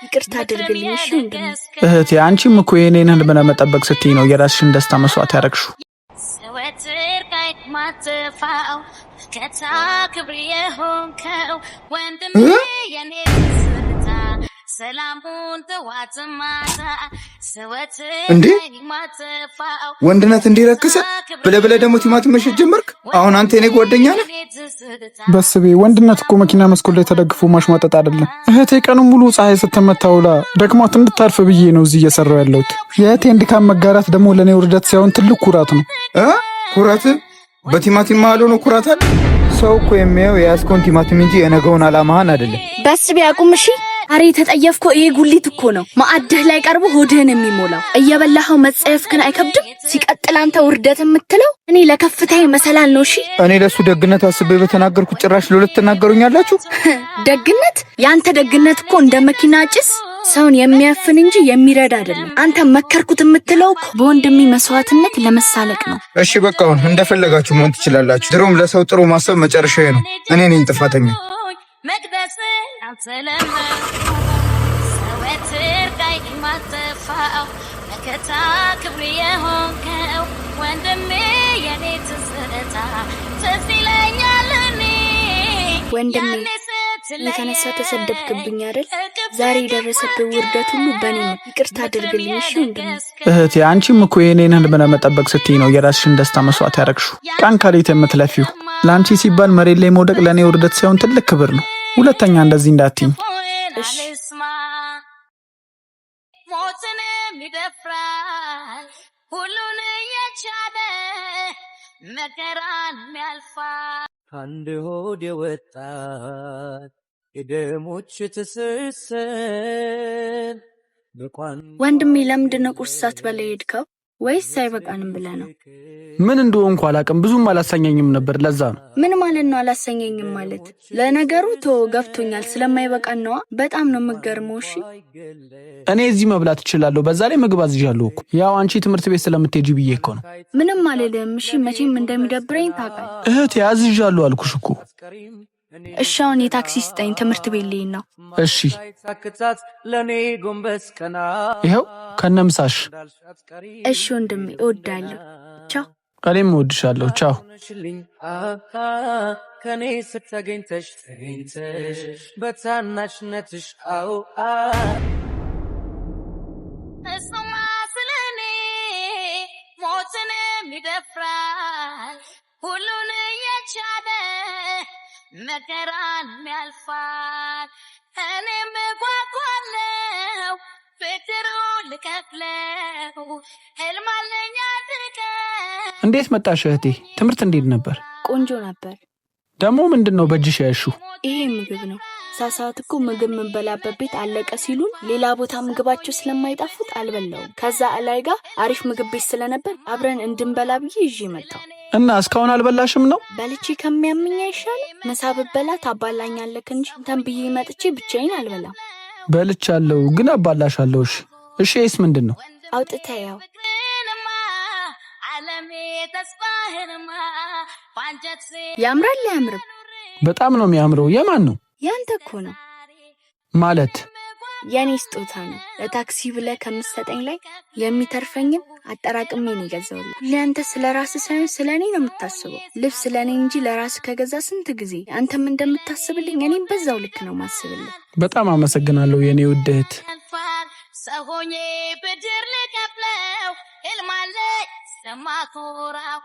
ይቅርታ አድርግልኝ እሺ ወንድሜ። እህቴ አንቺም እኮ የኔን ህልም ለመጠበቅ ስትይ ነው የራስሽን ደስታ መስዋዕት ያረግሽው። እንዴ ወንድነት እንዲረክሰ ብለብለ ደግሞ ቲማቲም መሸጥ ጀመርክ? አሁን አንተ የኔ ጓደኛ ነህ? በስቤ ወንድነት እኮ መኪና መስኮት ላይ ተደግፎ ማሽሟጠጥ አይደለም። እህቴ ቀኑን ሙሉ ፀሐይ ስትመታውላ ደክሟት እንድታርፍ ብዬ ነው እዚህ እየሰራው ያለሁት። የእህቴን ድካም መጋራት ደግሞ ለኔ ውርደት ሳይሆን ትልቅ ኩራት ነው። ኩራት? በቲማቲም መሀል ሆኖ ኩራት አለ? ሰው እኮ የሚያየው የያዝከውን ቲማቲም እንጂ የነገውን አላማህን አይደለም። በስቤ አቁም እሺ። አሬ ተጠየፍኮ ይሄ ጉሊት እኮ ነው ማዕድህ ላይ ቀርቦ ሆድህን የሚሞላው። እየበላኸው መጸየፍክን አይከብድም? ሲቀጥል አንተ ውርደት የምትለው እኔ ለከፍታዬ መሰላል ነው። እሺ እኔ ለሱ ደግነት አስቤ በተናገርኩት ጭራሽ ለሁለት ተናገሩኛላችሁ። ደግነት? ያንተ ደግነት እኮ እንደ መኪና ጭስ ሰውን የሚያፍን እንጂ የሚረዳ አይደለም። አንተ መከርኩት የምትለው በወንድሜ መስዋዕትነት ለመሳለቅ ነው። እሺ በቃ አሁን እንደፈለጋችሁ መሆን ትችላላችሁ። ድሮም ለሰው ጥሩ ማሰብ መጨረሻዬ ነው። እኔ ነኝ ጥፋተኛ። መቅደስ አንተለም ሰወትር ጋይ ማተፋው መከታ ክብር የሆንከው ወንድሜ የኔ ትዝታ ትዝ ይለኛል። ወንድሜ የተነሳ ተሰደብክብኝ አይደል? ዛሬ የደረሰብህ ውርደት ሁሉ በኔ ነው። ይቅርታ አድርግልኝ እሺ ወንድሜ። እህቴ አንቺም እኮ የኔን ህልም ለመጠበቅ ስትይ ነው የራስሽን ደስታ መስዋዕት ያረግሽው። ቀን ከሌት የምትለፊው ለአንቺ ሲባል መሬት ላይ መውደቅ ለኔ ውርደት ሳይሆን ትልቅ ክብር ነው። ሁለተኛ እንደዚህ እንዳትኝ እሺ። ሞትን ይደፍራል ሁሉን የቻለ መከራን ያልፋል። አንድ ሆድ የወጣት የደሞች ትስስር ወንድሜ ለምንድን ነው ቁርስ ሳትበላ ሄድከው? ወይስ አይበቃንም ብለህ ነው? ምን እንደሆንኩ አላውቅም። ብዙም አላሰኘኝም ነበር ለዛ ነው። ምን ማለት ነው አላሰኘኝም ማለት? ለነገሩ ገብቶኛል ስለማይበቃን ነው። በጣም ነው የምገርመው። እሺ እኔ እዚህ መብላት እችላለሁ። በዛ ላይ ምግብ አዝዣለሁ እኮ። ያው አንቺ ትምህርት ቤት ስለምትሄጂ ብዬ እኮ ነው። ምንም አልልም። እሺ መቼም እንደሚደብረኝ ታውቃለህ። እህቴ አዝዣለሁ አልኩሽ እኮ። እሺ አሁን የታክሲ ስጠኝ፣ ትምህርት ቤት ልሄድ ነው። እሺ ይኸው ከነምሳሽ። እሺ ወንድሜ እወዳለሁ። ቻው። እኔም እወድሻለሁ። ቻው። ከኔ ስትገኝተሽ በታናሽነትሽ አው እሱማ ስለኔ ሞትንም ይደፍራል ሁሉን የቻለ መከራን ያልፋል። እኔም ጓጓለው ፍቅሩ ልከፍለው ህልም አለኝ አድርገ። እንዴት መጣሽ እህቴ? ትምህርት እንዴት ነበር? ቆንጆ ነበር። ደግሞ ምንድነው በእጅሽ ያልሽው? ይሄ ምግብ ነው። ሳሳት እኮ ምግብ የምንበላበት ቤት አለቀ ሲሉን ሌላ ቦታ ምግባቸው ስለማይጣፍጥ አልበላውም። ከዛ ላይ ጋር አሪፍ ምግብ ቤት ስለነበር አብረን እንድንበላ ብዬ ይዤ መጣሁ። እና እስካሁን አልበላሽም ነው? በልቼ ከሚያምኝ አይሻል? ምሳ ብበላ ታባላኛለክ እንጂ ተንብዬ መጥቼ ብቻዬን አልበላም። በልቻለሁ ግን አባላሻለሁ። እሺ እሺ እስ ምንድነው? አውጥተያው ያምራል። ያምርም በጣም ነው የሚያምረው። የማን ነው? ያንተ እኮ ነው። ማለት የኔ ስጦታ ነው። ለታክሲ ብለህ ከምትሰጠኝ ላይ የሚተርፈኝን አጠራቅሜ ነው የገዛሁልህ። ለአንተ ስለራስህ ሳይሆን ስለኔ ነው የምታስበው። ልብስ ለኔ እንጂ ለራስህ ከገዛ ስንት ጊዜ አንተም እንደምታስብልኝ እኔም በዛው ልክ ነው ማስብልህ። በጣም አመሰግናለሁ የኔ ውድ እህት። ሰሆኜ ብድር ልከፍለው ህልም አለኝ ስለማኮራው